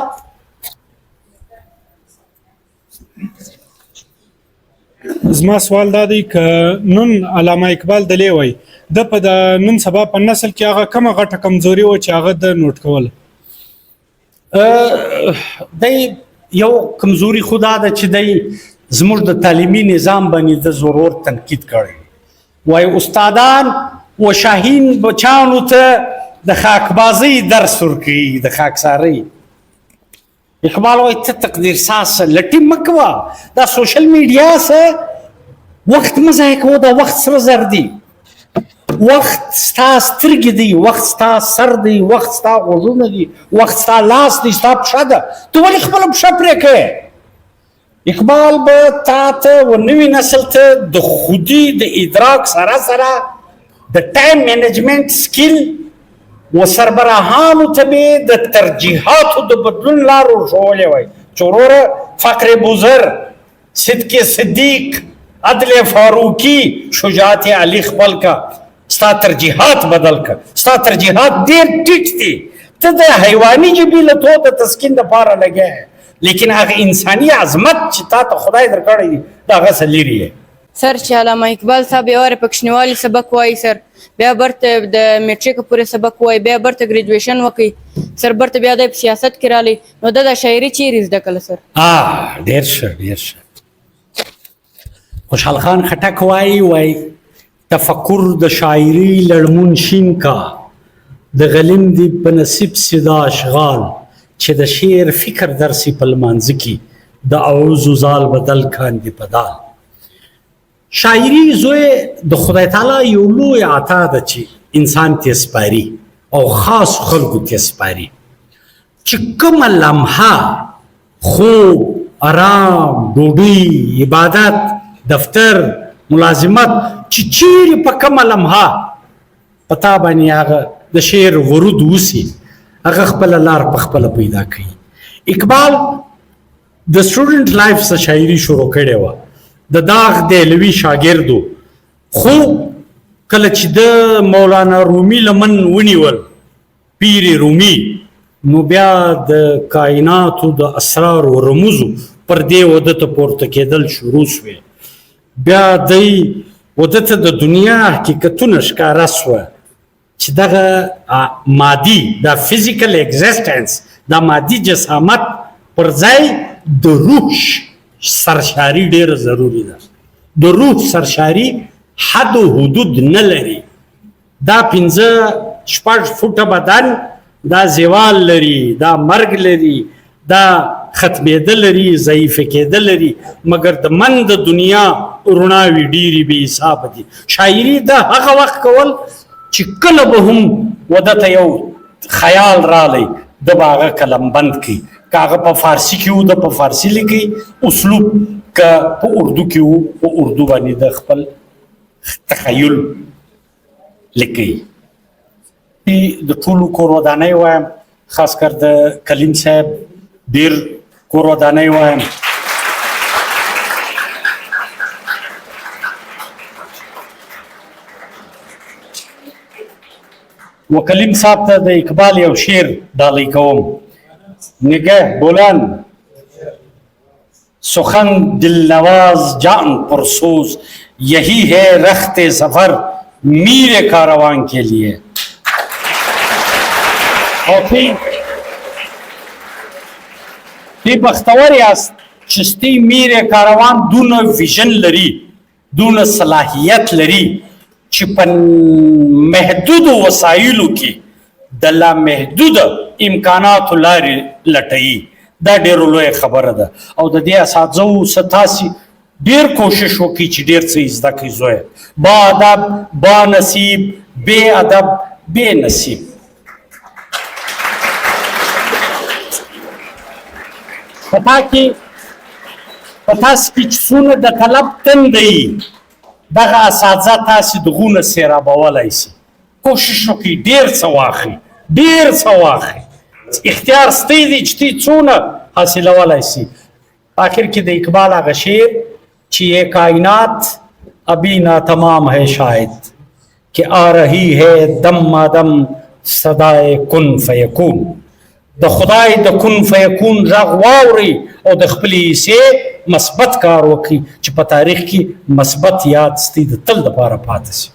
زما سوال دا دی که نن علامه اقبال دلی وای د په د نن سبا په نسل کې هغه کومه غټه کمزوري و چې هغه د نوٹ کوله دی یو کمزوري خو دا ده چې دی زموږ د تعلیمي نظام باندې د ضرور تنقید کړی وای استادان و شاهین بچانو ته د خاکبازۍ درس ورکوي د خاکسارۍ اقبال وای ته تقدیر ساز لټي مه کوه دا سوشل میډیا سه وخت مه ضایع کوه دا وخت سره زر دی وخت ستا سترګې دی وخت ستا سر دی وخت ستا غوږونه دي وخت ستا لاس دی ستا پښه ده ته ولې خپله پښه پرې کوې اقبال به تا ته و نوي نسل ته د خودي د ادراک سره سره د ټایم مینجمنټ سکیل و سربراهانو ته به د ترجیحاتو د بدلون لارو ښوولې وای چې وروره فقر بزر صدق صدیق عدل فاروقی شجاعت علی خپل کا ستا ترجیحات بدل کا ستا ترجیحات ډېر ټیټ دي ته د حیواني جبلتو د تسکین دپاره لګیا لیکن هغه انساني عظمت چې تا ته خدای درکړی دی د هغه څه لرې یې سر چې علامه اقبال صاحب یو واره پکشنوالي سبق وایي سر بیا برته د میټریک پورې سبق وایي بیا برته ګریجویشن وکړي سر برته بیا د سیاست کې رالي نو د شاعري چیرې زده کړله سر ډېر ښه ډېر ښه خوشحال خان خټک وایي تفکر د شاعري لړمون شین کا د غلیم دی په نصیب سدا اشغال چې د شعر فکر درسي په لمانځه کې د اعوذ زال بدل کاندي په دال شاعري زوی د خدای تعالی یو لوی عطا ده چې انسان ته سپاري او خاص خلکو ته سپاري چې کومه لمحه خوب آرام ډوډۍ عبادت دفتر ملازمت چې چیرې په کومه لمحه په تا باندې هغه د شعر ورود وسي هغه خپله لار په خپله پیدا کوي. اقبال د سټوډنټ لایف څخه شاعري شروع کړې وه د داغ دهلوي شاګردو خو کله چې د مولانا رومي لمن ونیول پیر رومي نو بیا د کائناتو د اسرار و رموزو پردې وده ته پورته کېدل شروع شوې بیا دی وده ته د دنیا حقیقتونه ښکاره سوه چې دغه مادي دا فزیکل اگزیسټنس دا مادي جسامت پر ځای د روح سرشاري ډېره ضروري ده. د روح سرشاري حد و حدود نه لري. دا 5-6 فوټه بدن دا زوال لري دا مرګ لري دا ختمېده لري ضعیفه کېده لري مګر د من د دنیا رڼاوې ډېرې بې حسابه دي. شاعري دا هغه وخت کول چې کله به هم وده ته یو خیال رالی د به هغه قلم بند کړي که هغه په فارسي کې و د په فارسي لیکي اسلوب که په اردو کې و په اردو باندې د خپل تخیل لیکي. د ټولو کور ودانۍ وایم خاص کر د کلیم صاحب ډېر کور ودانۍ وایم و کلیم صاحب ته د اقبال یو شعر ډالۍ کوم نگه بلند سخن دلنواز جان پرسوز یہی ہے رخت سفر میر کاروان کے لیے. تی بختور یاست چې ستی میر کاروان دونه ویژن لري دونه صلاحیت لري چې په محدودو وسایلو کې د لا محدود امکاناتو لارې لټوي. دا ډېره لویه خبره ده او د دې اساتذو څخه تاسې ډېر کوشش وکړئ چې ډېر څه زده کړئ زویه. با ادب با نصیب بې ادب بې نصیب. په تاسې کې چې څونه د طلب تنده وي دغه اساتذه تاسې دغونه سیرابولی شي. کوشش وکړئ ډېر څه واخلئ ډېر څه واخلئ. اختیار ستی دی چې تی څونه حاصلولی شي. آخر کې د اقبال هغه شعر چې یہ کائنات ابھی ناتمام ہے شاید کہ آ رہی ہے دم مادم صدائے کن فیکون. د خدای د کن فیکون غږ واورئ او د خپلې حصې مثبت کار وکړي چې په تاریخ کې مثبت یاد ستی د تل دپاره پاتې شي.